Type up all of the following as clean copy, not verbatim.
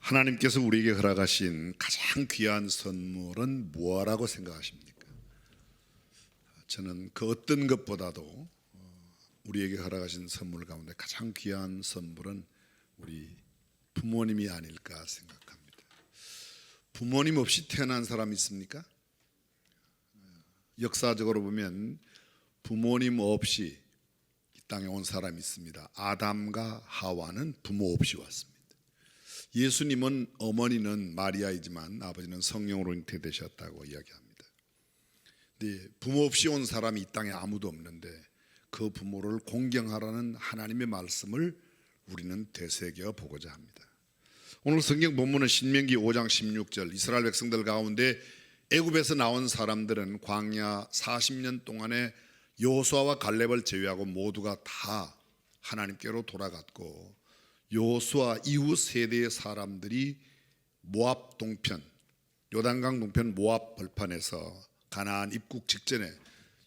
하나님께서 우리에게 허락하신 가장 귀한 선물은 무엇이라고 생각하십니까? 저는 그 어떤 것보다도 우리에게 허락하신 선물 가운데 가장 귀한 선물은 우리 부모님이 아닐까 생각합니다. 부모님 없이 태어난 사람 있습니까? 역사적으로 보면 부모님 없이 이 땅에 온 사람이 있습니다. 아담과 하와는 부모 없이 왔습니다. 예수님은 어머니는 마리아이지만 아버지는 성령으로 잉태되셨다고 이야기합니다. 근데 부모 없이 온 사람이 이 땅에 아무도 없는데 그 부모를 공경하라는 하나님의 말씀을 우리는 되새겨 보고자 합니다. 오늘 성경 본문은 신명기 5장 16절, 이스라엘 백성들 가운데 애굽에서 나온 사람들은 광야 40년 동안에 여호수아와 갈렙을 제외하고 모두가 다 하나님께로 돌아갔고, 여호수아 이후 세대의 사람들이 모압 동편, 요단강 동편 모압 벌판에서 가나안 입국 직전에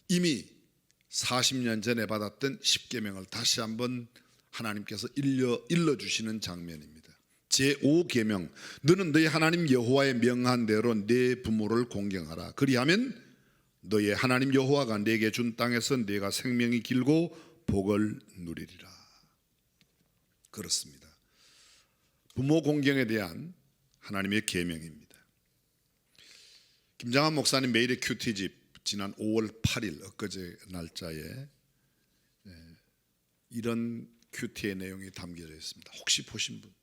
이미 40년 전에 받았던 십계명을 다시 한번 하나님께서 일러주시는 장면입니다. 제5계명, 너는 너희 하나님 여호와의 명한 대로 내 부모를 공경하라. 그리하면 너희 하나님 여호와가 내게 준 땅에서 내가 생명이 길고 복을 누리리라. 그렇습니다. 부모 공경에 대한 하나님의 계명입니다. 김장한 목사님 매일의 큐티집 지난 5월 8일 엊그제 날짜에 이런 큐티의 내용이 담겨져 있습니다. 혹시 보신 분?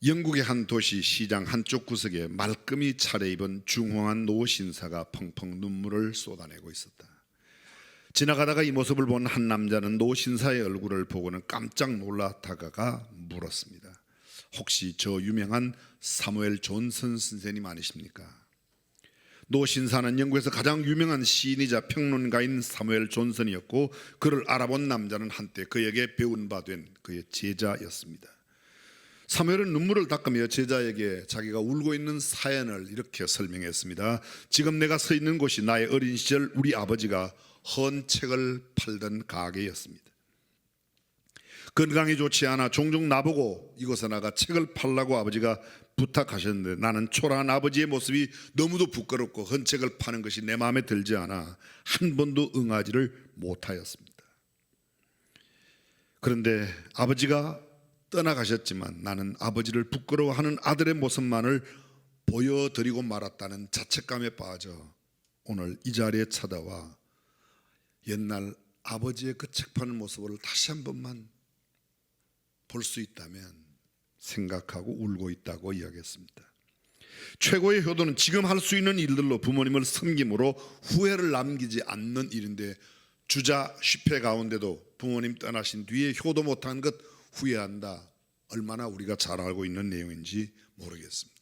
영국의 한 도시 시장 한쪽 구석에 말끔히 차려입은 중후한 노 신사가 펑펑 눈물을 쏟아내고 있었다. 지나가다가 이 모습을 본 한 남자는 노 신사의 얼굴을 보고는 깜짝 놀라 다가가 물었습니다. 혹시 저 유명한 사무엘 존슨 선생님 아니십니까? 노 신사는 영국에서 가장 유명한 시인이자 평론가인 사무엘 존슨이었고, 그를 알아본 남자는 한때 그에게 배운 바 된 그의 제자였습니다. 사무엘은 눈물을 닦으며 제자에게 자기가 울고 있는 사연을 이렇게 설명했습니다. 지금 내가 서 있는 곳이 나의 어린 시절 우리 아버지가 헌 책을 팔던 가게였습니다. 건강이 좋지 않아 종종 나보고 이곳에 나가 책을 팔라고 아버지가 부탁하셨는데 나는 초라한 아버지의 모습이 너무도 부끄럽고 헌 책을 파는 것이 내 마음에 들지 않아 한 번도 응하지를 못하였습니다. 그런데 아버지가 떠나가셨지만 나는 아버지를 부끄러워하는 아들의 모습만을 보여드리고 말았다는 자책감에 빠져 오늘 이 자리에 찾아와 옛날 아버지의 그 책 파는 모습을 다시 한 번만 볼 수 있다면 생각하고 울고 있다고 이야기했습니다. 최고의 효도는 지금 할 수 있는 일들로 부모님을 섬김으로 후회를 남기지 않는 일인데, 주자 10회 가운데도 부모님 떠나신 뒤에 효도 못한 것 후회한다, 얼마나 우리가 잘 알고 있는 내용인지 모르겠습니다.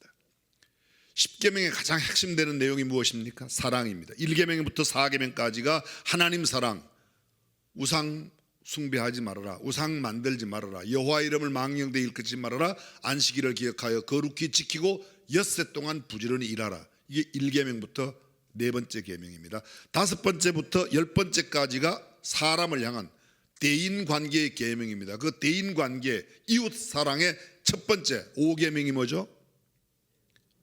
10계명의 가장 핵심되는 내용이 무엇입니까? 사랑입니다. 1계명부터 4계명까지가 하나님 사랑, 우상 숭배하지 말아라, 우상 만들지 말아라, 여호와 이름을 망령되이 일컫지 말아라, 안식일을 기억하여 거룩히 지키고 엿새 동안 부지런히 일하라. 이게 1계명부터 네 번째 계명입니다. 5번째부터 10번째까지가 사람을 향한 대인관계의 계명입니다. 그 대인관계, 이웃사랑의 첫 번째 5계명이 뭐죠?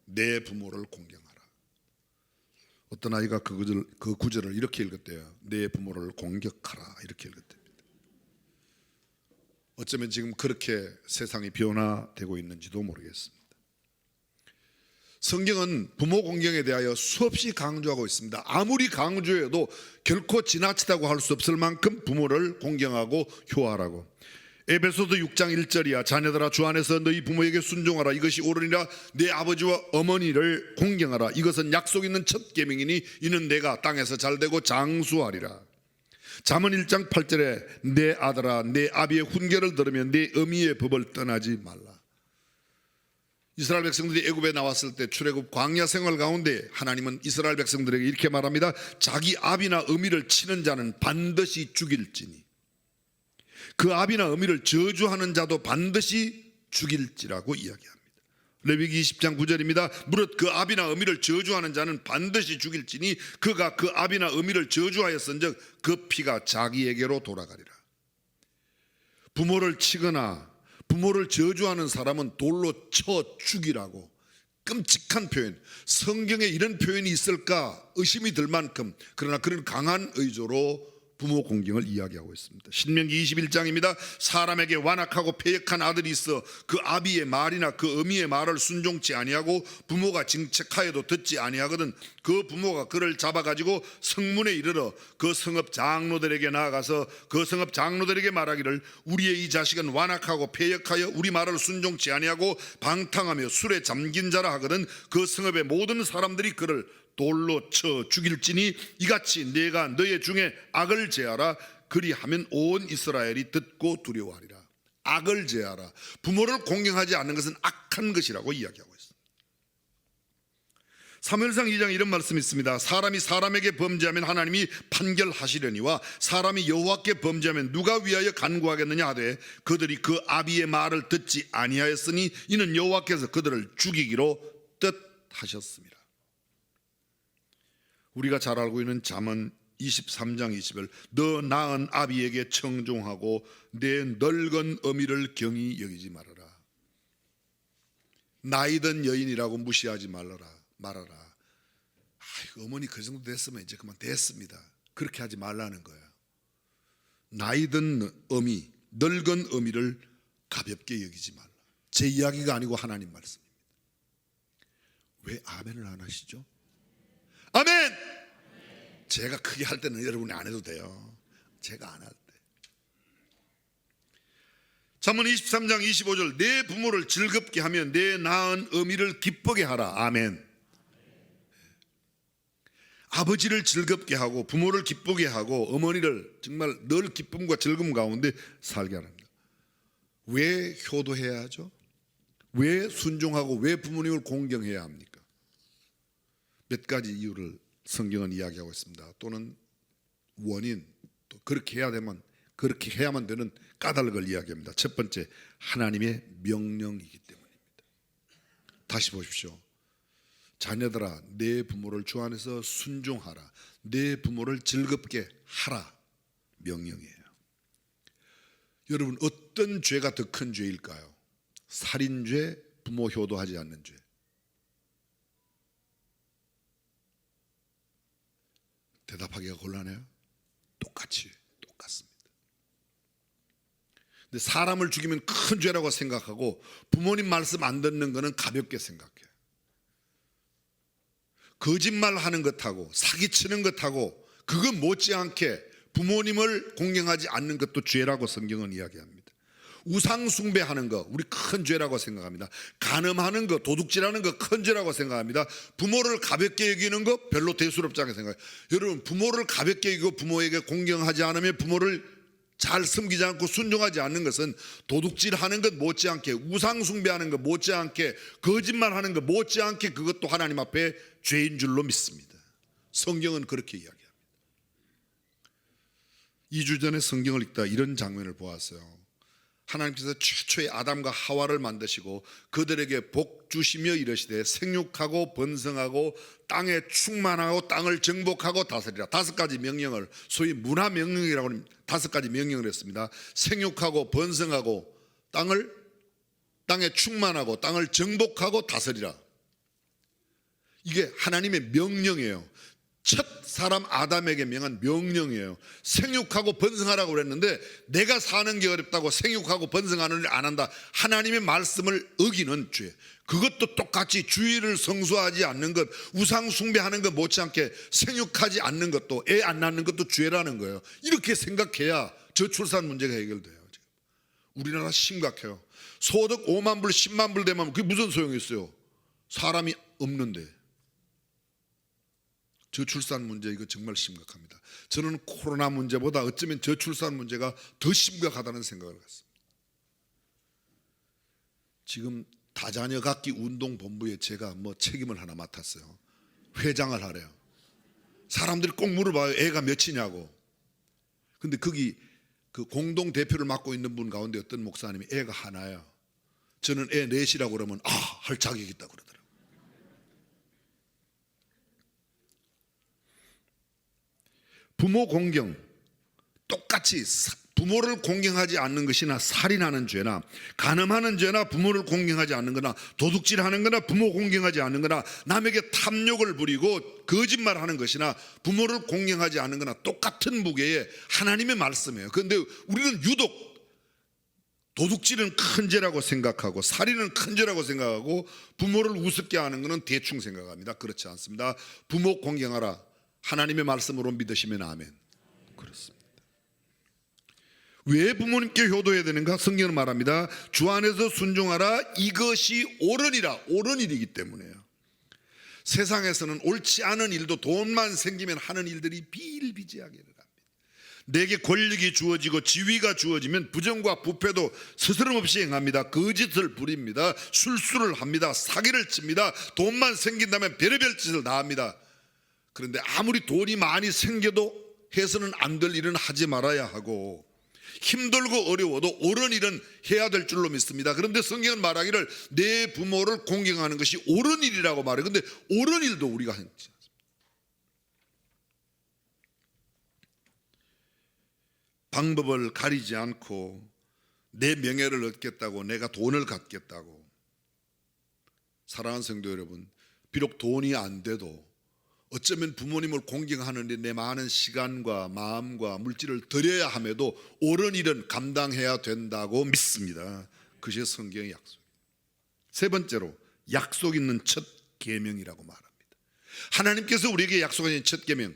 내 부모를 공경하라. 어떤 아이가 그 구절을 이렇게 읽었대요. 내 부모를 공격하라, 이렇게 읽었답니다. 어쩌면 지금 그렇게 세상이 변화되고 있는지도 모르겠습니다. 성경은 부모 공경에 대하여 수없이 강조하고 있습니다. 아무리 강조해도 결코 지나치다고 할 수 없을 만큼 부모를 공경하고 효하라고. 에베소서 6장 1절이야. 자녀들아 주 안에서 너희 부모에게 순종하라. 이것이 옳으니라. 내 아버지와 어머니를 공경하라. 이것은 약속 있는 첫 계명이니 이는 내가 땅에서 잘되고 장수하리라. 잠언 1장 8절에 내 아들아 내 아비의 훈계를 들으면 내 어미의 법을 떠나지 말라. 이스라엘 백성들이 애굽에 나왔을 때 출애굽 광야 생활 가운데 하나님은 이스라엘 백성들에게 이렇게 말합니다. 자기 아비나 어미를 치는 자는 반드시 죽일지니 그 아비나 어미를 저주하는 자도 반드시 죽일지라고 이야기합니다. 레위기 20장 9절입니다. 무릇 그 아비나 어미를 저주하는 자는 반드시 죽일지니 그가 그 아비나 어미를 저주하였은즉 그 피가 자기에게로 돌아가리라. 부모를 치거나 부모를 저주하는 사람은 돌로 쳐 죽이라고, 끔찍한 표현. 성경에 이런 표현이 있을까 의심이 들 만큼, 그러나 그런 강한 의조로 부모 공경을 이야기하고 있습니다. 신명기 21장입니다. 사람에게 완악하고 패역한 아들이 있어 그 아비의 말이나 그 어미의 말을 순종치 아니하고 부모가 징책하여도 듣지 아니하거든 그 부모가 그를 잡아가지고 성문에 이르러 그 성읍 장로들에게 나아가서 그 성읍 장로들에게 말하기를 우리의 이 자식은 완악하고 패역하여 우리 말을 순종치 아니하고 방탕하며 술에 잠긴 자라 하거든 그 성읍의 모든 사람들이 그를 돌로 쳐 죽일지니 이같이 내가 너의 중에 악을 제하라. 그리하면 온 이스라엘이 듣고 두려워하리라. 악을 제하라. 부모를 공경하지 않는 것은 악한 것이라고 이야기하고 있습니다. 사무엘상 2장에 이런 말씀이 있습니다. 사람이 사람에게 범죄하면 하나님이 판결하시려니와 사람이 여호와께 범죄하면 누가 위하여 간구하겠느냐 하되 그들이 그 아비의 말을 듣지 아니하였으니 이는 여호와께서 그들을 죽이기로 뜻하셨습니다. 우리가 잘 알고 있는 잠언 23장 20절 너 낳은 아비에게 청종하고 내 늙은 어미를 경히 여기지 말아라. 나이든 여인이라고 무시하지 말아라. 어머니 그 정도 됐으면 이제 그만 됐습니다. 그렇게 하지 말라는 거예요. 나이든 어미, 늙은 어미를 가볍게 여기지 말라. 제 이야기가 아니고 하나님 말씀입니다. 왜 아멘을 안 하시죠? 아멘! 제가 크게 할 때는 여러분이 안 해도 돼요. 제가 안 할 때. 잠언 23장 25절 내 부모를 즐겁게 하며 내 낳은 어미를 기쁘게 하라. 아멘. 아버지를 즐겁게 하고 부모를 기쁘게 하고 어머니를 정말 늘 기쁨과 즐거움 가운데 살게 합니다. 왜 효도해야 하죠? 왜 순종하고 왜 부모님을 공경해야 합니까? 몇 가지 이유를 성경은 이야기하고 있습니다. 또는 원인, 또 그렇게 해야만 되는 까닭을 이야기합니다. 첫 번째, 하나님의 명령이기 때문입니다. 다시 보십시오. 자녀들아, 내 부모를 주 안에서 순종하라. 내 부모를 즐겁게 하라. 명령이에요. 여러분, 어떤 죄가 더 큰 죄일까요? 살인죄, 부모 효도하지 않는 죄. 대답하기가 곤란해요. 똑같습니다. 근데 사람을 죽이면 큰 죄라고 생각하고 부모님 말씀 안 듣는 것은 가볍게 생각해요. 거짓말하는 것하고 사기치는 것하고 그거 못지않게 부모님을 공경하지 않는 것도 죄라고 성경은 이야기합니다. 우상 숭배하는 거 우리 큰 죄라고 생각합니다. 간음하는 거, 도둑질하는 거 큰 죄라고 생각합니다. 부모를 가볍게 여기는 거 별로 대수롭지 않게 생각해요. 여러분, 부모를 가볍게 여기고 부모에게 공경하지 않으면 부모를 잘 섬기지 않고 순종하지 않는 것은 도둑질하는 것 못지않게, 우상 숭배하는 것 못지않게, 거짓말하는 것 못지않게 그것도 하나님 앞에 죄인 줄로 믿습니다. 성경은 그렇게 이야기합니다. 2주 전에 성경을 읽다 이런 장면을 보았어요. 하나님께서 최초의 아담과 하와를 만드시고 그들에게 복 주시며 이르시되 생육하고 번성하고 땅에 충만하고 땅을 정복하고 다스리라. 5가지 명령을, 소위 문화 명령이라고 하는 5가지 명령을 했습니다. 생육하고 번성하고 땅에 충만하고 땅을 정복하고 다스리라. 이게 하나님의 명령이에요. 첫 사람 아담에게 명한 명령이에요. 생육하고 번성하라고 그랬는데 내가 사는 게 어렵다고 생육하고 번성하는 일 안 한다. 하나님의 말씀을 어기는 죄. 그것도 똑같이 주의를 성수하지 않는 것, 우상 숭배하는 것 못지않게 생육하지 않는 것도, 애 안 낳는 것도 죄라는 거예요. 이렇게 생각해야 저출산 문제가 해결돼요. 우리나라 심각해요. 소득 5만 불 10만 불 되면 그게 무슨 소용이 있어요? 사람이 없는데. 저출산 문제 이거 정말 심각합니다. 저는 코로나 문제보다 어쩌면 저출산 문제가 더 심각하다는 생각을 갖습니다. 지금 다자녀 갖기 운동본부에 제가 책임을 하나 맡았어요. 회장을 하래요. 사람들이 꼭 물어봐요. 애가 몇이냐고. 근데 거기 그 공동 대표를 맡고 있는 분 가운데 어떤 목사님이 애가 하나야. 저는 애 넷이라고 그러면 할 자격이 있다고 그러더라고요. 부모 공경 똑같이 부모를 공경하지 않는 것이나 살인하는 죄나 간음하는 죄나 부모를 공경하지 않는 거나 도둑질하는 거나 부모 공경하지 않는 거나 남에게 탐욕을 부리고 거짓말하는 것이나 부모를 공경하지 않는 거나 똑같은 무게의 하나님의 말씀이에요. 그런데 우리는 유독 도둑질은 큰 죄라고 생각하고 살인은 큰 죄라고 생각하고 부모를 우습게 하는 것은 대충 생각합니다. 그렇지 않습니다. 부모 공경하라. 하나님의 말씀으로 믿으시면 아멘. 그렇습니다. 왜 부모님께 효도해야 되는가? 성경은 말합니다. 주 안에서 순종하라. 이것이 옳으니라. 옳은 일이기 때문에요. 세상에서는 옳지 않은 일도 돈만 생기면 하는 일들이 비일비재하게 합니다. 내게 권력이 주어지고 지위가 주어지면 부정과 부패도 스스럼없이 행합니다. 거짓을 부립니다. 술수를 합니다. 사기를 칩니다. 돈만 생긴다면 별의별 짓을 다 합니다. 그런데 아무리 돈이 많이 생겨도 해서는 안 될 일은 하지 말아야 하고 힘들고 어려워도 옳은 일은 해야 될 줄로 믿습니다. 그런데 성경은 말하기를 내 부모를 공경하는 것이 옳은 일이라고 말해요. 그런데 옳은 일도 우리가 하지 않습니다. 방법을 가리지 않고 내 명예를 얻겠다고 내가 돈을 갖겠다고 사랑하는 성도 여러분, 비록 돈이 안 돼도 어쩌면 부모님을 공경하는데 내 많은 시간과 마음과 물질을 들여야 함에도 옳은 일은 감당해야 된다고 믿습니다. 그것이 성경의 약속입니다. 세 번째로 약속 있는 첫 계명이라고 말합니다. 하나님께서 우리에게 약속하신 첫 계명,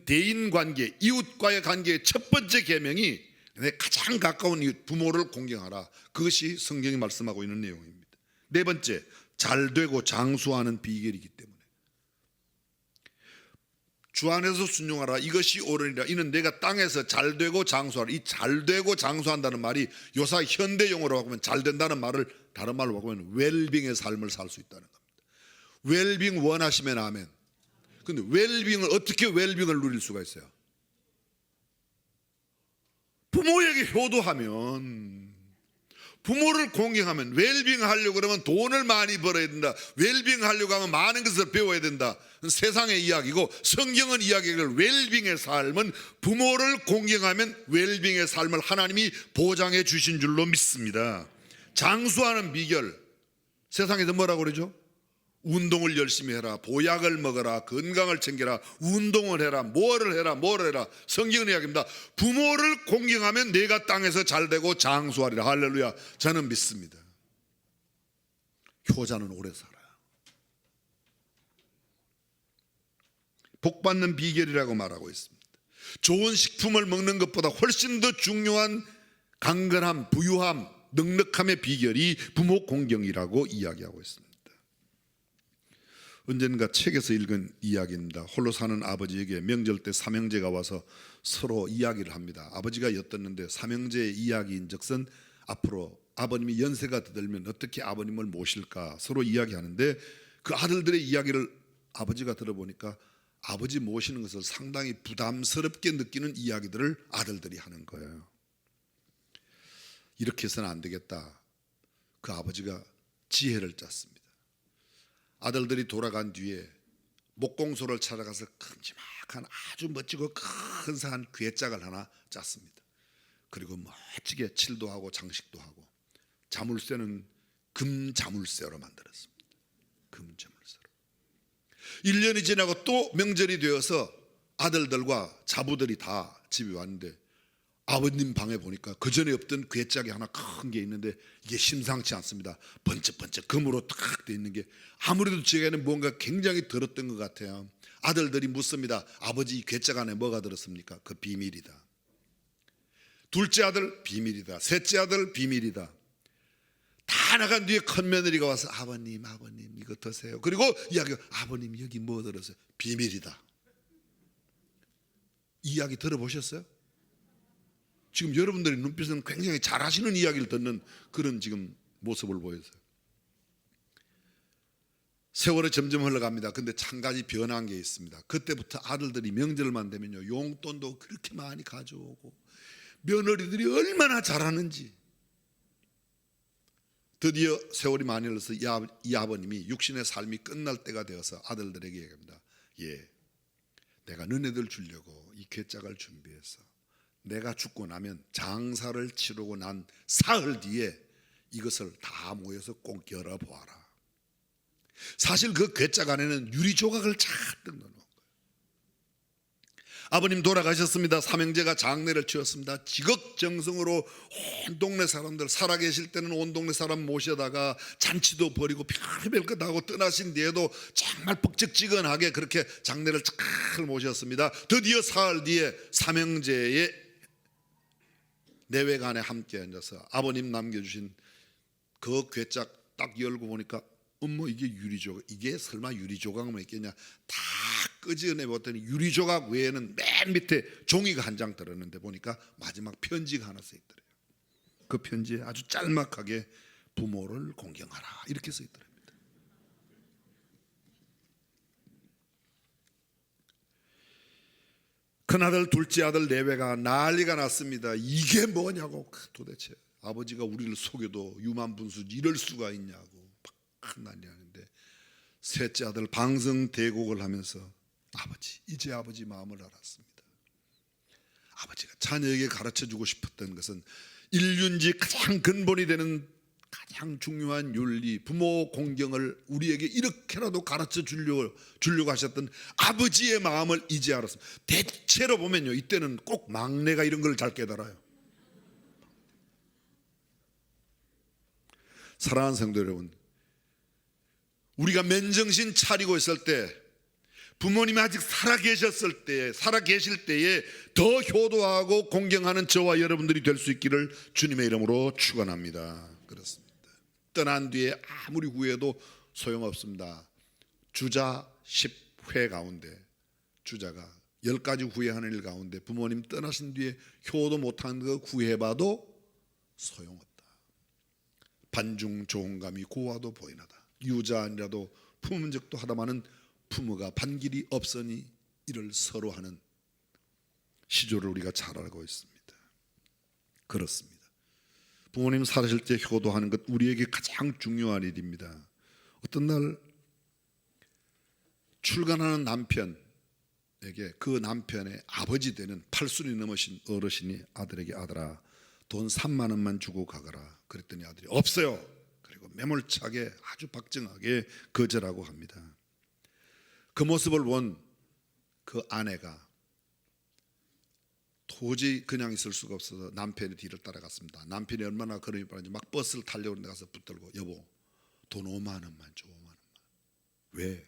대인관계, 이웃과의 관계의 첫 번째 계명이 내 가장 가까운 이웃 부모를 공경하라. 그것이 성경이 말씀하고 있는 내용입니다. 네 번째, 잘되고 장수하는 비결이기 때문에 주 안에서 순종하라. 이것이 옳으니라. 이는 내가 땅에서 잘되고 장수하라. 이 잘되고 장수한다는 말이 요사 현대용어로 바꾸면 잘된다는 말을 다른 말로 바꾸면 웰빙의 삶을 살 수 있다는 겁니다. 웰빙 원하시면 아멘. 근데 웰빙을 어떻게 웰빙을 누릴 수가 있어요? 부모에게 효도하면, 부모를 공경하면, 웰빙 하려고 그러면 돈을 많이 벌어야 된다. 웰빙 하려고 하면 많은 것을 배워야 된다. 세상의 이야기고 성경은 이야기를 웰빙의 삶은 부모를 공경하면 웰빙의 삶을 하나님이 보장해 주신 줄로 믿습니다. 장수하는 비결, 세상에서 뭐라고 그러죠? 운동을 열심히 해라, 보약을 먹어라, 건강을 챙겨라, 운동을 해라, 뭐를 해라. 성경은 이야기입니다. 부모를 공경하면 내가 땅에서 잘되고 장수하리라. 할렐루야. 저는 믿습니다. 효자는 오래 살아요. 복받는 비결이라고 말하고 있습니다. 좋은 식품을 먹는 것보다 훨씬 더 중요한 강건함, 부유함, 넉넉함의 비결이 부모 공경이라고 이야기하고 있습니다. 언젠가 책에서 읽은 이야기입니다. 홀로 사는 아버지에게 명절 때 삼형제가 와서 서로 이야기를 합니다. 아버지가 엿듣는데 삼형제의 이야기인즉슨 앞으로 아버님이 연세가 들면 어떻게 아버님을 모실까 서로 이야기하는데 그 아들들의 이야기를 아버지가 들어보니까 아버지 모시는 것을 상당히 부담스럽게 느끼는 이야기들을 아들들이 하는 거예요. 이렇게 해서는 안 되겠다. 그 아버지가 지혜를 짰습니다. 아들들이 돌아간 뒤에 목공소를 찾아가서 큼지막한 아주 멋지고 근사한 괴짝을 하나 짰습니다. 그리고 멋지게 칠도 하고 장식도 하고 자물쇠는 금자물쇠로 만들었습니다. 금자물쇠로. 1년이 지나고 또 명절이 되어서 아들들과 자부들이 다 집에 왔는데 아버님 방에 보니까 그전에 없던 괴짝이 하나 큰 게 있는데 이게 심상치 않습니다. 번쩍번쩍 금으로 탁 돼 있는 게 아무래도 제게는 뭔가 굉장히 들었던 것 같아요. 아들들이 묻습니다. 아버지 이 괴짝 안에 뭐가 들었습니까? 그 비밀이다. 둘째 아들 비밀이다. 셋째 아들 비밀이다. 다 나간 뒤에 큰 며느리가 와서 아버님 이거 드세요. 그리고 이야기가 아버님 여기 뭐 들었어요? 비밀이다. 이 이야기 들어보셨어요? 지금 여러분들의 눈빛은 굉장히 잘하시는 이야기를 듣는 그런 지금 모습을 보여서요. 세월이 점점 흘러갑니다. 근데 한 가지 변한 게 있습니다. 그때부터 아들들이 명절만 되면요 용돈도 그렇게 많이 가져오고 며느리들이 얼마나 잘하는지. 드디어 세월이 많이 흘러서 이 아버님이 육신의 삶이 끝날 때가 되어서 아들들에게 얘기합니다. 예, 내가 너네들 주려고 이 괴짝을 준비해서 내가 죽고 나면 장사를 치르고 난 사흘 뒤에 이것을 다 모여서 꼭 열어보아라. 사실 그 괴짝 안에는 유리 조각을 잔뜩 넣어놓은 거예요. 아버님 돌아가셨습니다. 삼형제가 장례를 치렀습니다. 지극정성으로 온 동네 사람들, 살아계실 때는 온 동네 사람 모셔다가 잔치도 벌이고 별의별 것 하고 떠나신 뒤에도 정말 뻑적지근하게 그렇게 장례를 잘 모셨습니다. 드디어 사흘 뒤에 삼형제의 내외간에 함께 앉아서 아버님 남겨주신 그 괴짝 딱 열고 보니까 어머, 이게 유리조각, 이게 설마 유리조각만 있겠냐. 다 끄집어내봤더니 유리조각 외에는 맨 밑에 종이가 한 장 들었는데 보니까 마지막 편지가 하나 써있더래요. 그 편지에 아주 짤막하게 부모를 공경하라 이렇게 써있더랍니다. 큰아들 둘째 아들 내외가 난리가 났습니다. 이게 뭐냐고. 도대체 아버지가 우리를 속여도 유만분수 이럴 수가 있냐고 큰 난리 나는데, 셋째 아들 방성대곡을 하면서 아버지, 이제 아버지 마음을 알았습니다. 아버지가 자녀에게 가르쳐주고 싶었던 것은 일륜지 가장 근본이 되는 가장 중요한 윤리, 부모 공경을 우리에게 이렇게라도 가르쳐 주려고 하셨던 아버지의 마음을 이제 알았습니다. 대체로 보면요, 이때는 꼭 막내가 이런 걸 잘 깨달아요. 사랑하는 성도 여러분, 우리가 맨정신 차리고 있을 때, 부모님이 아직 살아계실 때에 더 효도하고 공경하는 저와 여러분들이 될 수 있기를 주님의 이름으로 축원합니다. 그렇습니다. 떠난 뒤에 아무리 후회도 소용없습니다. 주자 10회 가운데, 주자가 10가지 후회하는 일 가운데 부모님 떠나신 뒤에 효도 못한 거 후회해봐도 소용없다. 반중 좋은 감이 고와도 보이나다. 유자 아니라도 품은 적도 하다마는 부모가 반길이 없으니 이를 서로 하는 시조를 우리가 잘 알고 있습니다. 그렇습니다. 부모님 살아실 때 효도하는 것 우리에게 가장 중요한 일입니다. 어떤 날 출간하는 남편에게 그 남편의 아버지 되는 80이 넘으신 어르신이 아들에게 아들아 돈 3만 원만 주고 가거라. 그랬더니 아들이 없어요. 그리고 매몰차게 아주 박정하게 거절하고 합니다. 그 모습을 본 그 아내가 도저히 그냥 있을 수가 없어서 남편의 뒤를 따라갔습니다. 남편이 얼마나 걸음이 빠른지 막 버스를 타려고 하는데 가서 붙들고 여보 돈 5만 원만 줘. 5만 원만. 왜?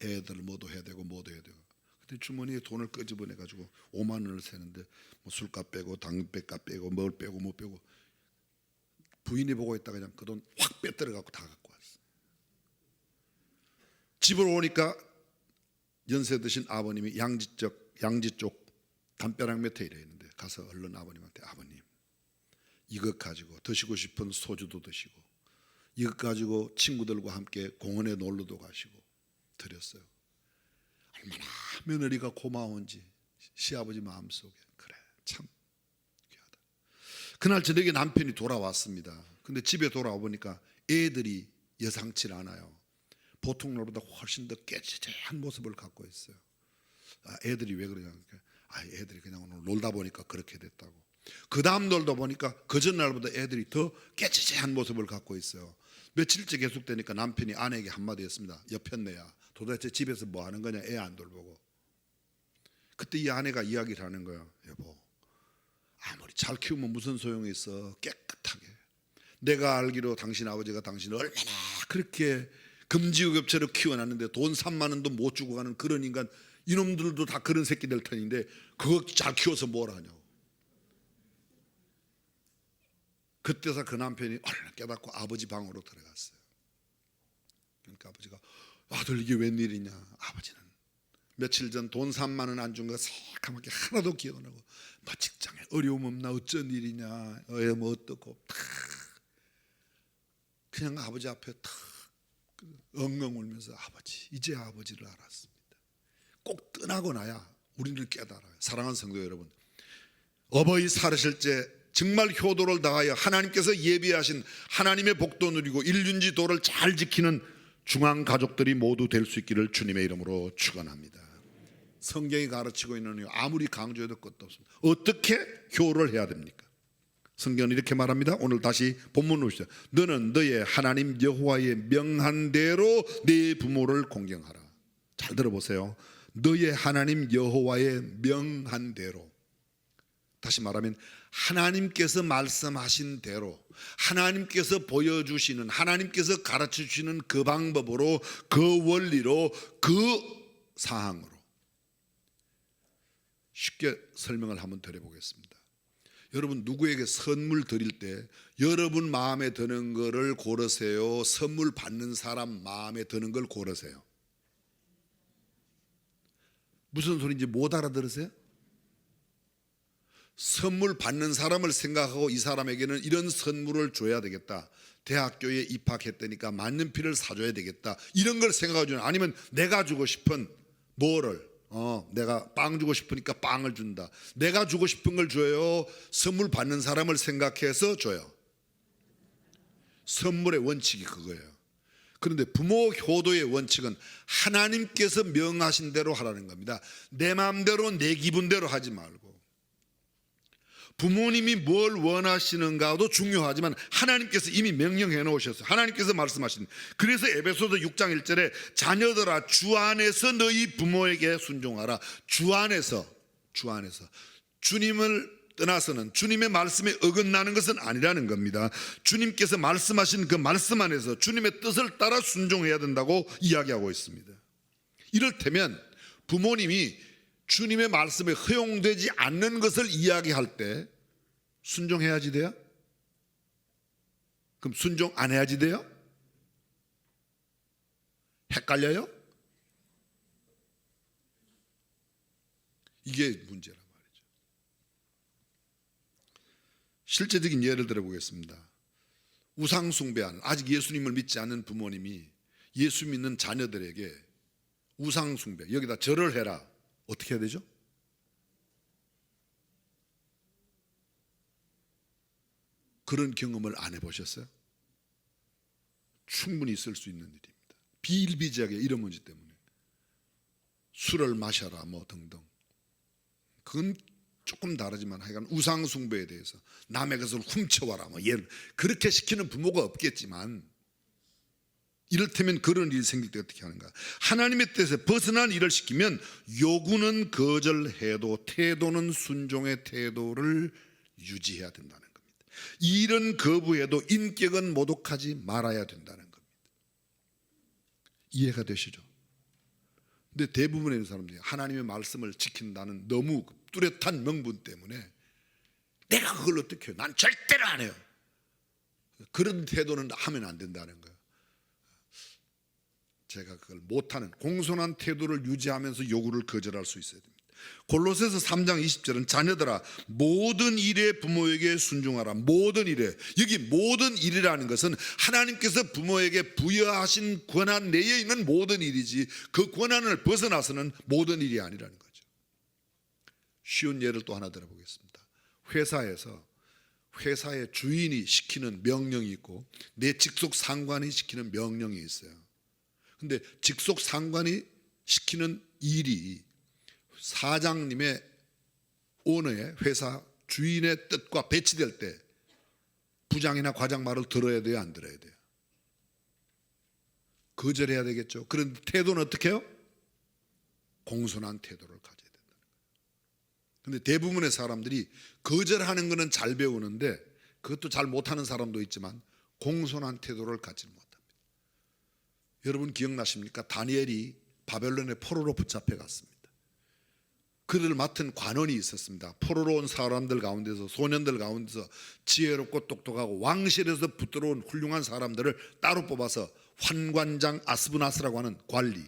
애들 뭐도 해야 되고 뭐도 해야 되고. 그때 주머니에 돈을 끄집어내가지고 5만 원을 세는데 뭐 술값 빼고 당배값 빼고 뭘 빼고 못 빼고 부인이 보고 있다가 그냥 그 돈 확 빼뜨려갖고 다 갖고 왔어. 집으로 오니까 연세 드신 아버님이 양지 쪽 담벼락 밑에 이래 있는데 가서 얼른 아버님한테 아버님 이것 가지고 드시고 싶은 소주도 드시고 이것 가지고 친구들과 함께 공원에 놀러도 가시고 드렸어요. 얼마나 며느리가 고마운지 시아버지 마음속에 그래 참 귀하다. 그날 저녁에 남편이 돌아왔습니다. 근데 집에 돌아와 보니까 애들이 여상치 않아요. 보통 날보다 훨씬 더 깨지재한 모습을 갖고 있어요. 애들이 왜 그러냐. 애들이 그냥 오늘 놀다 보니까 그렇게 됐다고. 그 다음 놀다 보니까 그 전날보다 애들이 더 깨지재한 모습을 갖고 있어요. 며칠째 계속되니까 남편이 아내에게 한마디 했습니다. 여편네야 도대체 집에서 뭐 하는 거냐. 애 안 돌보고. 그때 이 아내가 이야기를 하는 거예요. 여보 아무리 잘 키우면 무슨 소용이 있어. 깨끗하게 내가 알기로 당신 아버지가 당신을 얼마나 그렇게 금지의급체로 키워놨는데 돈 3만 원도 못 주고 가는 그런 인간, 이놈들도 다 그런 새끼들 터인데 그거 잘 키워서 뭘 하냐고. 그때서 그 남편이 얼른 깨닫고 아버지 방으로 들어갔어요. 그러니까 아버지가 아들 이게 웬일이냐. 아버지는 며칠 전 돈 3만 원 안 준 거 새까맣게 하나도 기억 안 나고 뭐 직장에 어려움 없나 어쩐 일이냐 뭐 어떻고 다 그냥 아버지 앞에 탁 엉엉 울면서 아버지 이제 아버지를 알았습니다. 꼭 떠나고 나야 우리를 깨달아요. 사랑하는 성도 여러분, 어버이 살으실 때 정말 효도를 다하여 하나님께서 예비하신 하나님의 복도 누리고 일륜지 도를 잘 지키는 중앙 가족들이 모두 될 수 있기를 주님의 이름으로 축원합니다. 성경이 가르치고 있는 이유 아무리 강조해도 끝도 없습니다. 어떻게 효를 해야 됩니까? 성경은 이렇게 말합니다. 오늘 다시 본문 보시죠. 너는 너의 하나님 여호와의 명한 대로 네 부모를 공경하라. 잘 들어보세요. 너의 하나님 여호와의 명한 대로. 다시 말하면 하나님께서 말씀하신 대로, 하나님께서 보여주시는, 하나님께서 가르쳐주시는 그 방법으로, 그 원리로, 그 사항으로. 쉽게 설명을 한번 드려보겠습니다. 여러분 누구에게 선물 드릴 때 여러분 마음에 드는 거를 고르세요? 선물 받는 사람 마음에 드는 걸 고르세요? 무슨 소리인지 못 알아들으세요? 선물 받는 사람을 생각하고 이 사람에게는 이런 선물을 줘야 되겠다. 대학교에 입학했다니까 만년필을 사줘야 되겠다. 이런 걸 생각하죠. 아니면 내가 주고 싶은 뭐를 내가 빵 주고 싶으니까 빵을 준다. 내가 주고 싶은 걸 줘요? 선물 받는 사람을 생각해서 줘요? 선물의 원칙이 그거예요. 그런데 부모 효도의 원칙은 하나님께서 명하신 대로 하라는 겁니다. 내 마음대로 내 기분대로 하지 말고 부모님이 뭘 원하시는가도 중요하지만 하나님께서 이미 명령해 놓으셨어요. 하나님께서 말씀하신. 그래서 에베소서 6장 1절에 자녀들아 주 안에서 너희 부모에게 순종하라. 주 안에서 주님을 떠나서는 주님의 말씀에 어긋나는 것은 아니라는 겁니다. 주님께서 말씀하신 그 말씀 안에서 주님의 뜻을 따라 순종해야 된다고 이야기하고 있습니다. 이를테면 부모님이 주님의 말씀에 허용되지 않는 것을 이야기할 때 순종해야지 돼요? 그럼 순종 안 해야지 돼요? 헷갈려요? 이게 문제란 말이죠. 실제적인 예를 들어보겠습니다. 우상숭배하는, 아직 예수님을 믿지 않는 부모님이 예수 믿는 자녀들에게 우상숭배, 여기다 절을 해라. 어떻게 해야 되죠? 그런 경험을 안 해보셨어요? 충분히 있을 수 있는 일입니다. 비일비재하게 이런 문제 때문에 술을 마셔라 뭐 등등. 그건 조금 다르지만 하여간 우상숭배에 대해서 남의 것을 훔쳐와라 뭐 얘는 그렇게 시키는 부모가 없겠지만 이를테면 그런 일이 생길 때 어떻게 하는가? 하나님의 뜻에 벗어난 일을 시키면 요구는 거절해도 태도는 순종의 태도를 유지해야 된다는 겁니다. 일은 거부해도 인격은 모독하지 말아야 된다는 겁니다. 이해가 되시죠? 근데 대부분의 사람들이 하나님의 말씀을 지킨다는 너무 뚜렷한 명분 때문에 내가 그걸 어떻게 해요? 난 절대로 안 해요. 그런 태도는 하면 안 된다는 거예요. 제가 그걸 못하는 공손한 태도를 유지하면서 요구를 거절할 수 있어야 됩니다. 골로새서 3장 20절은 자녀들아 모든 일에 부모에게 순종하라. 모든 일에, 여기 모든 일이라는 것은 하나님께서 부모에게 부여하신 권한 내에 있는 모든 일이지 그 권한을 벗어나서는 모든 일이 아니라는 거죠. 쉬운 예를 또 하나 들어보겠습니다. 회사의 주인이 시키는 명령이 있고 내 직속 상관이 시키는 명령이 있어요. 근데 직속 상관이 시키는 일이 사장님의 오너의 회사 주인의 뜻과 배치될 때 부장이나 과장 말을 들어야 돼요? 안 들어야 돼요? 거절해야 되겠죠. 그런데 태도는 어떻게 해요? 공손한 태도를 가져야 된다는 거예요. 그런데 대부분의 사람들이 거절하는 것은 잘 배우는데 그것도 잘 못하는 사람도 있지만 공손한 태도를 갖지 못합니다. 여러분 기억나십니까? 다니엘이 바벨론의 포로로 붙잡혀 갔습니다. 그를 맡은 관원이 있었습니다. 포로로 온 사람들 가운데서, 소년들 가운데서 지혜롭고 똑똑하고 왕실에서 붙들어온 훌륭한 사람들을 따로 뽑아서 환관장 아스브나스라고 하는 관리,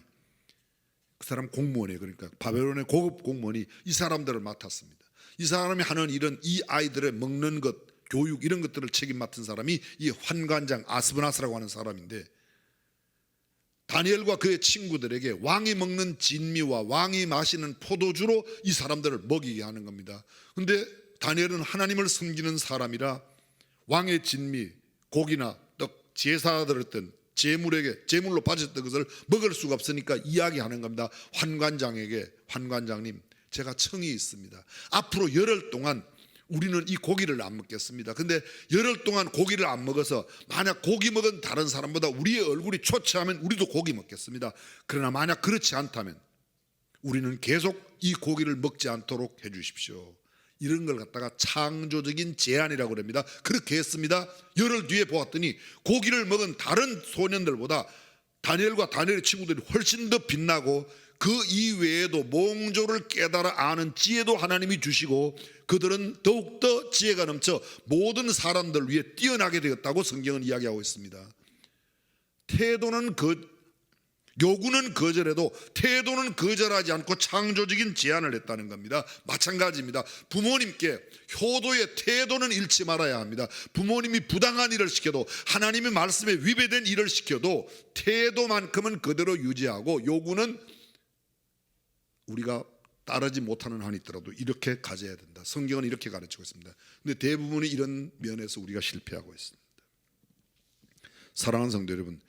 그 사람 공무원이에요. 그러니까 바벨론의 고급 공무원이 이 사람들을 맡았습니다. 이 사람이 하는 일은 이 아이들의 먹는 것, 교육 이런 것들을 책임 맡은 사람이 이 환관장 아스브나스라고 하는 사람인데, 다니엘과 그의 친구들에게 왕이 먹는 진미와 왕이 마시는 포도주로 이 사람들을 먹이게 하는 겁니다. 그런데 다니엘은 하나님을 섬기는 사람이라 왕의 진미, 고기나 떡, 제사 드렸던 제물로 바쳤던 것을 먹을 수가 없으니까 이야기하는 겁니다. 환관장에게, 환관장님, 제가 청이 있습니다. 앞으로 열흘 동안 우리는 이 고기를 안 먹겠습니다. 근데 열흘 동안 고기를 안 먹어서 만약 고기 먹은 다른 사람보다 우리의 얼굴이 초췌하면 우리도 고기 먹겠습니다. 그러나 만약 그렇지 않다면 우리는 계속 이 고기를 먹지 않도록 해 주십시오. 이런 걸 갖다가 창조적인 제안이라고 합니다. 그렇게 했습니다. 열흘 뒤에 보았더니 고기를 먹은 다른 소년들보다 다니엘과 다니엘의 친구들이 훨씬 더 빛나고 그 이외에도 몽조를 깨달아 아는 지혜도 하나님이 주시고 그들은 더욱더 지혜가 넘쳐 모든 사람들 위해 뛰어나게 되었다고 성경은 이야기하고 있습니다. 요구는 거절해도 태도는 거절하지 않고 창조적인 제안을 했다는 겁니다. 마찬가지입니다. 부모님께 효도의 태도는 잃지 말아야 합니다. 부모님이 부당한 일을 시켜도 하나님의 말씀에 위배된 일을 시켜도 태도만큼은 그대로 유지하고 요구는 우리가 따르지 못하는 한이 있더라도 이렇게 가져야 된다. 성경은 이렇게 가르치고 있습니다. 근데 대부분이 이런 면에서 우리가 실패하고 있습니다. 사랑하는 성도 여러분,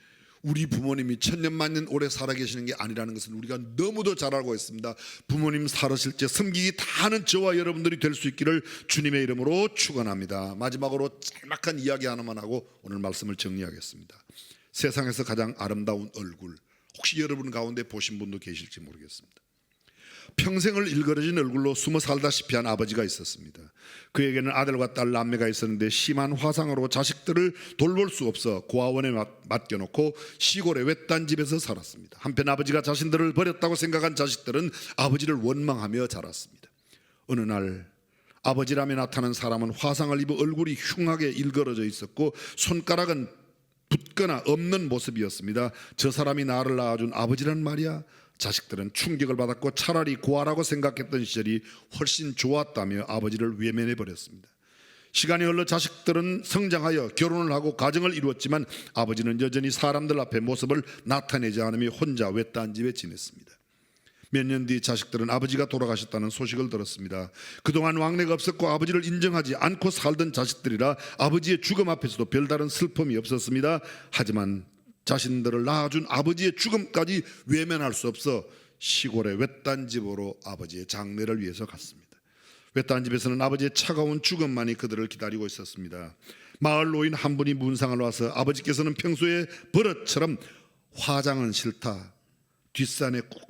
우리 부모님이 천년만년 오래 살아계시는 게 아니라는 것은 우리가 너무도 잘 알고 있습니다. 부모님 살으실 때 섬기기 다 하는 저와 여러분들이 될 수 있기를 주님의 이름으로 축원합니다. 마지막으로 짤막한 이야기 하나만 하고 오늘 말씀을 정리하겠습니다. 세상에서 가장 아름다운 얼굴, 혹시 여러분 가운데 보신 분도 계실지 모르겠습니다. 평생을 일그러진 얼굴로 숨어 살다시피 한 아버지가 있었습니다. 그에게는 아들과 딸 남매가 있었는데 심한 화상으로 자식들을 돌볼 수 없어 고아원에 맡겨놓고 시골의 외딴 집에서 살았습니다. 한편 아버지가 자신들을 버렸다고 생각한 자식들은 아버지를 원망하며 자랐습니다. 어느 날 아버지라며 나타난 사람은 화상을 입어 얼굴이 흉하게 일그러져 있었고 손가락은 붓거나 없는 모습이었습니다. 저 사람이 나를 낳아준 아버지란 말이야? 자식들은 충격을 받았고 차라리 고아라고 생각했던 시절이 훨씬 좋았다며 아버지를 외면해 버렸습니다. 시간이 흘러 자식들은 성장하여 결혼을 하고 가정을 이루었지만 아버지는 여전히 사람들 앞에 모습을 나타내지 않으며 혼자 외딴 집에 지냈습니다. 몇 년 뒤 자식들은 아버지가 돌아가셨다는 소식을 들었습니다. 그동안 왕래가 없었고 아버지를 인정하지 않고 살던 자식들이라 아버지의 죽음 앞에서도 별다른 슬픔이 없었습니다. 하지만 자신들을 낳아준 아버지의 죽음까지 외면할 수 없어 시골의 외딴 집으로 아버지의 장례를 위해서 갔습니다. 외딴 집에서는 아버지의 차가운 죽음만이 그들을 기다리고 있었습니다. 마을 노인 한 분이 문상을 와서 아버지께서는 평소에 버릇처럼 화장은 싫다, 뒷산에 꼭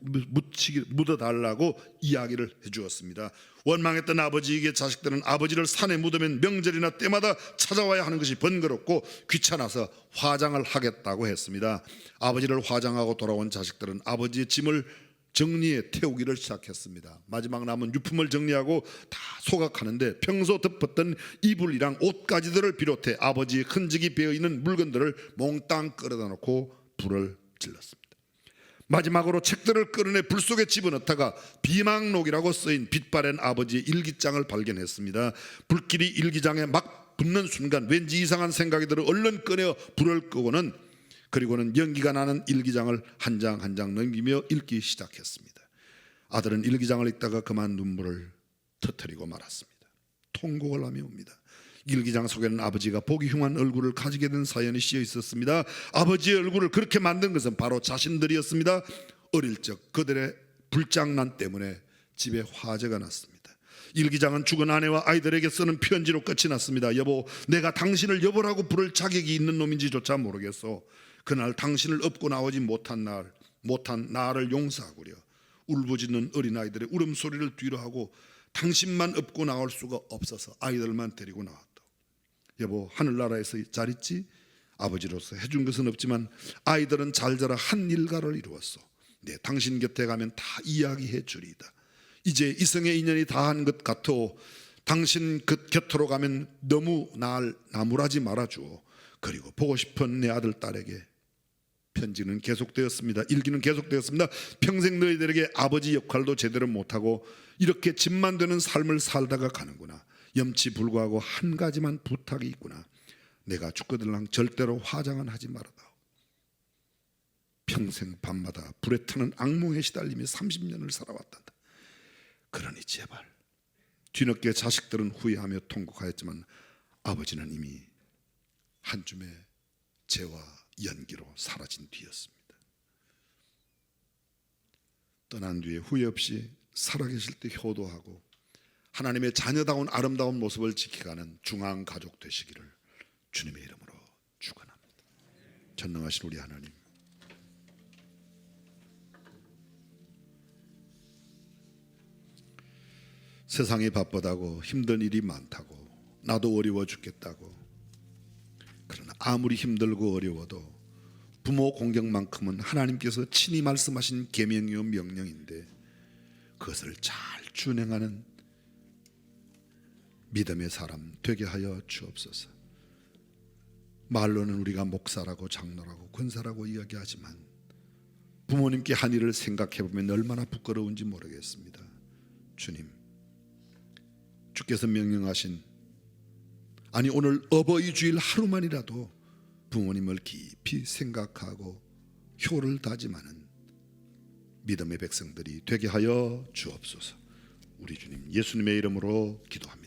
묻어달라고 이야기를 해주었습니다. 원망했던 아버지에게 자식들은 아버지를 산에 묻으면 명절이나 때마다 찾아와야 하는 것이 번거롭고 귀찮아서 화장을 하겠다고 했습니다. 아버지를 화장하고 돌아온 자식들은 아버지의 짐을 정리해 태우기를 시작했습니다. 마지막 남은 유품을 정리하고 다 소각하는데 평소 덮었던 이불이랑 옷가지들을 비롯해 아버지의 흔적이 베어있는 물건들을 몽땅 끌어다 놓고 불을 질렀습니다. 마지막으로 책들을 끌어내 불 속에 집어넣다가 비망록이라고 쓰인 빛바랜 아버지의 일기장을 발견했습니다. 불길이 일기장에 막 붙는 순간 왠지 이상한 생각이 들어 얼른 꺼내어 불을 끄고는 그리고는 연기가 나는 일기장을 한 장 한 장 넘기며 읽기 시작했습니다. 아들은 일기장을 읽다가 그만 눈물을 터뜨리고 말았습니다. 통곡을 하며 옵니다. 일기장 속에는 아버지가 보기 흉한 얼굴을 가지게 된 사연이 씌어 있었습니다. 아버지의 얼굴을 그렇게 만든 것은 바로 자신들이었습니다. 어릴 적 그들의 불장난 때문에 집에 화재가 났습니다. 일기장은 죽은 아내와 아이들에게 쓰는 편지로 끝이 났습니다. 여보, 내가 당신을 여보라고 부를 자격이 있는 놈인지조차 모르겠소. 그날 당신을 업고 나오지 못한 나를 용서하구려. 울부짖는 어린아이들의 울음소리를 뒤로하고 당신만 업고 나올 수가 없어서 아이들만 데리고 나왔다. 여보, 하늘나라에서 잘 있지? 아버지로서 해준 것은 없지만 아이들은 잘 자라 한 일가를 이루었어. 네, 당신 곁에 가면 다 이야기해 주리이다. 이제 이성의 인연이 다한 것 같오. 당신 그 곁으로 가면 너무 날 나무라지 말아주오. 그리고 보고 싶은 내 아들 딸에게 편지는 계속되었습니다. 일기는 계속되었습니다. 평생 너희들에게 아버지 역할도 제대로 못하고 이렇게 집만 되는 삶을 살다가 가는구나. 염치 불구하고 한 가지만 부탁이 있구나. 내가 죽거들랑 절대로 화장은 하지 말아다오. 평생 밤마다 불에 타는 악몽에 시달리며 30년을 살아왔단다. 그러니 제발. 뒤늦게 자식들은 후회하며 통곡하였지만 아버지는 이미 한 줌의 재와 연기로 사라진 뒤였습니다. 떠난 뒤에 후회 없이 살아계실 때 효도하고 하나님의 자녀다운 아름다운 모습을 지켜가는 중앙 가족 되시기를 주님의 이름으로 축원합니다. 전능하신 우리 하나님, 세상이 바쁘다고 힘든 일이 많다고 나도 어려워 죽겠다고, 그러나 아무리 힘들고 어려워도 부모 공경만큼은 하나님께서 친히 말씀하신 계명이요 명령인데 그것을 잘 준행하는 믿음의 사람 되게 하여 주옵소서. 말로는 우리가 목사라고 장로라고 권사라고 이야기하지만 부모님께 한 일을 생각해 보면 얼마나 부끄러운지 모르겠습니다. 주님, 주께서 명령하신, 아니 오늘 어버이 주일 하루만이라도 부모님을 깊이 생각하고 효를 다짐하는 믿음의 백성들이 되게 하여 주옵소서. 우리 주님 예수님의 이름으로 기도합니다.